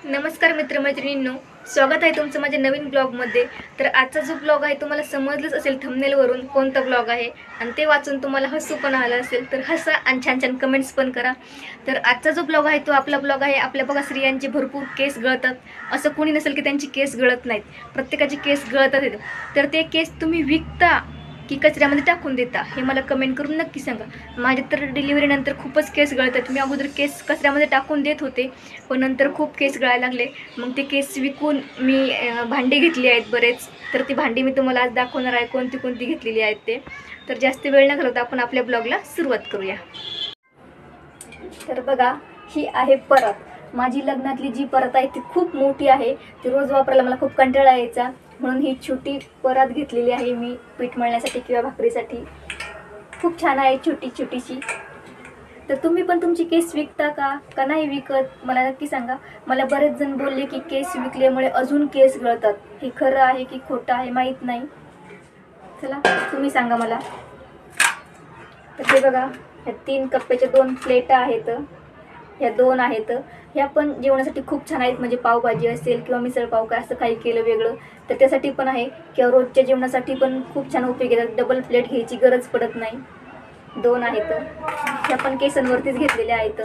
नमस्कार मित्रमैत्रिणींनो, स्वागत आहे तुमचं माझ्या नवीन ब्लॉगमध्ये। तर आजचा जो ब्लॉग आहे तुम्हाला समजलंच असेल थंबनेलवरून कोणता ब्लॉग आहे, आणि ते वाचून तुम्हाला हसू पण आलं असेल तर हसा आणि छान छान कमेंट्स पण करा। तर आजचा जो ब्लॉग आहे तो आपला ब्लॉग आहे। आपल्या बघा स्त्रियांचे भरपूर केस गळतात, असं कोणी नसेल की त्यांची केस गळत नाहीत, प्रत्येकाची केस गळतात। तर ते केस तुम्ही विकता की कचऱ्यामध्ये टाकून देता हे मला कमेंट करून नक्की सांगा। माझे तर डिलिव्हरी नंतर खूपच केस गळतात। मी अगोदर केस कचऱ्यामध्ये टाकून देत होते, पण नंतर खूप केस गळायला लागले। मग ते केस विकून मी भांडी घेतली आहेत बरेच। तर ती भांडी मी तुम्हाला आज दाखवणार आहे, कोणती कोणती घेतलेली आहेत ते। तर जास्त वेळ न घालवता आपण आपल्या ब्लॉगला सुरुवात करूया। तर बघा, ही आहे परत। माझी लग्नातली जी परत आहे ती खूप मोठी आहे, ती रोज वापरायला मला खूप कंटाळा यायचा, म्हणून ही छोटी परत घेतलेली आहे मी पीठ मळण्यासाठी किंवा भाकरीसाठी। खूप छान आहे, छोटी छोटीशी। तर तुम्ही पण तुमची केस विकता का नाही विकत मला नक्की सांगा। मला बरेच जण बोलले की केस विकल्यामुळे अजून केस गळतात, हे खरं आहे की खोटं आहे माहीत नाही, चला तुम्ही सांगा मला। तर हे बघा, ह्या 3 कप्प्याच्या 2 प्लेट आहेत, ह्या 2 आहेत। ह्या पण जेवणासाठी खूप छान आहेत, म्हणजे पावभाजी असेल किंवा मिसळ पाव काय असं काही केलं वेगळं तर त्यासाठी पण आहे, किंवा रोजच्या जेवणासाठी पण खूप छान उपयोग येतात। डबल प्लेट घ्यायची गरज पडत नाही। 2 आहेत, ह्या पण केसांवरतीच घेतलेल्या आहेत।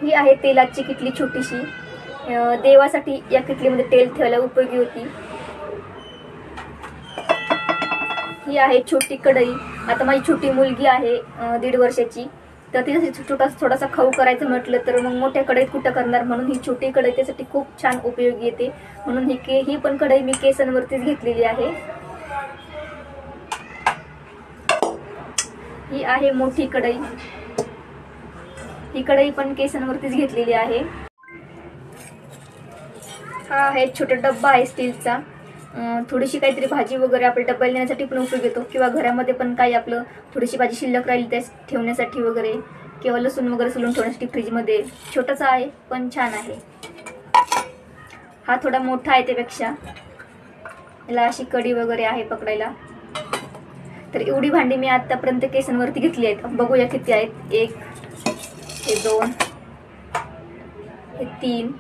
ही आहे तेलाची किटली छोटीशी, देवासाठी या किटलीमध्ये तेल ठेवायला उपयोगी होती। ही आहे छोटी कढई। आता माझी छोटी मुलगी आहे 1.5 वर्षाची, तर तिच्यासाठी थोडासा खाऊ करायचं म्हटलं तर मग मोठ्या कढईत कुठं करणार, म्हणून ही छोटी कढई त्यासाठी खूप छान उपयोगी येते। म्हणून ही पण कढई मी केसांवरतीच घेतलेली आहे। ही आहे मोठी कढई, ही कढई पण केसांवरतीच घेतलेली आहे। हा आहे छोटा डब्बा आहे स्टीलचा, थोडीशी काहीतरी भाजी वगैरे आपल्या डब्याला नेण्यासाठी पण उपयोग येतो, किंवा घरामध्ये पण काही आपलं थोडीशी भाजी शिल्लक राहिली त्या ठेवण्यासाठी वगैरे, किंवा लसूण वगैरे सोलून ठेवण्यासाठी फ्रीजमध्ये। छोटासा आहे पण छान आहे। हा थोडा मोठा आहे त्यापेक्षा, याला अशी कडी वगैरे आहे पकडायला। तर एवढी भांडी मी आतापर्यंत केसांवरती घेतली आहेत। बघूया किती आहेत। 1, हे 2, हे 3,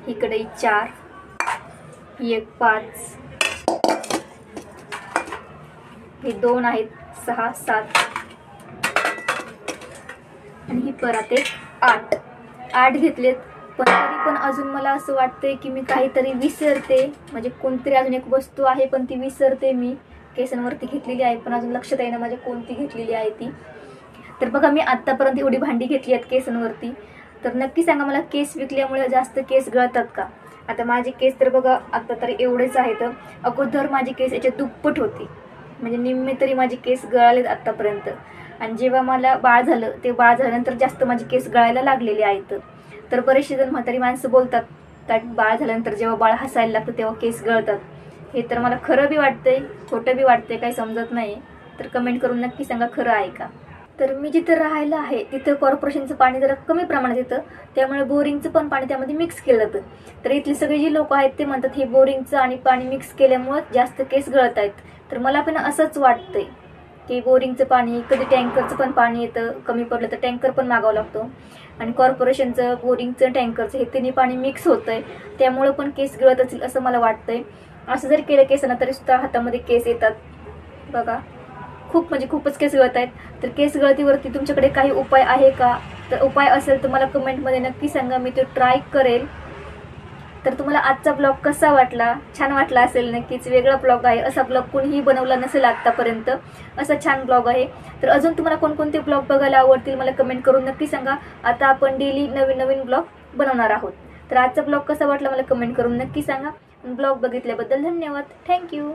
ही कढई 4, ही एक 5, हे 2 आहेत 6, 7, आणि ही परत एक 8 घेतलेत। पण तरी पण अजून मला असं वाटतंय की मी काहीतरी विसरते, म्हणजे कोणतरी अजून एक वस्तू आहे पण ती विसरते मी। केसांवरती घेतलेली आहे पण अजून लक्षात येईना माझी कोणती घेतलेली आहे ती। तर बघा, मी आत्तापर्यंत एवढी भांडी घेतली आहेत केसांवरती। तर नक्की सांगा मला, केस विकल्यामुळे जास्त केस गळतात का? आता माझे केस तर बघा आता तर एवढेच आहेत, अगोदर माझी केस याच्या दुप्पट होती, म्हणजे निम्मे तरी माझे केस गळालेत आत्तापर्यंत। आणि जेव्हा मला बाळ झालं, ते बाळ झाल्यानंतर जास्त माझे केस गळायला लागलेले आहेत। तर बरेचसे जण म्हातारी माणसं बोलतात का बाळ झाल्यानंतर जेव्हा बाळ हसायला लागतं तेव्हा केस गळतात, हे तर मला खरं बी वाटतंय खोटं बी वाटतंय, काही समजत नाही। तर कमेंट करून नक्की सांगा खरं आहे का। तर मी जिथं राहायला आहे तिथं कॉर्पोरेशनचं पाणी जरा कमी प्रमाणात येतं, त्यामुळे बोरिंगचं पण पाणी त्यामध्ये मिक्स केलं जातं। तर इथले सगळे जे लोक आहेत ते म्हणतात हे बोरिंगचं आणि पाणी मिक्स केल्यामुळे जास्त केस गळत आहेत। तर मला पण असंच वाटतंय की बोरिंगचं पाणी, कधी टँकरचं पण पाणी येतं, कमी पडलं तर टँकर पण मागावं लागतो, आणि कॉर्पोरेशनचं, बोरिंगचं, टँकरचं हे तिन्ही पाणी मिक्स होतंय, त्यामुळं पण केस गळत असतील असं मला वाटतंय। असं जर केलं केसांना तरी सुद्धा हातामध्ये केस येतात बघा, खूप म्हणजे खूपच केस गळत आहेत। तर केस गळतीवरती तुमच्याकडे काही उपाय आहे का? तर उपाय असेल तर मला कमेंटमध्ये नक्की सांगा, मी तो ट्राय करेल। तर तुम्हाला आजचा ब्लॉग कसा वाटला? छान वाटला असेल नक्कीच, वेगळा ब्लॉग आहे, असा ब्लॉग कोणीही बनवला नसेल आत्तापर्यंत, असा छान ब्लॉग आहे। तर अजून तुम्हाला कोणकोणते ब्लॉग बघायला आवडतील मला कमेंट करून नक्की सांगा। आता आपण डेली नवीन नवीन ब्लॉग बनवणार आहोत। तर आजचा ब्लॉग कसा वाटला मला कमेंट करून नक्की सांगा। ब्लॉग बघितल्याबद्दल धन्यवाद, थँक्यू।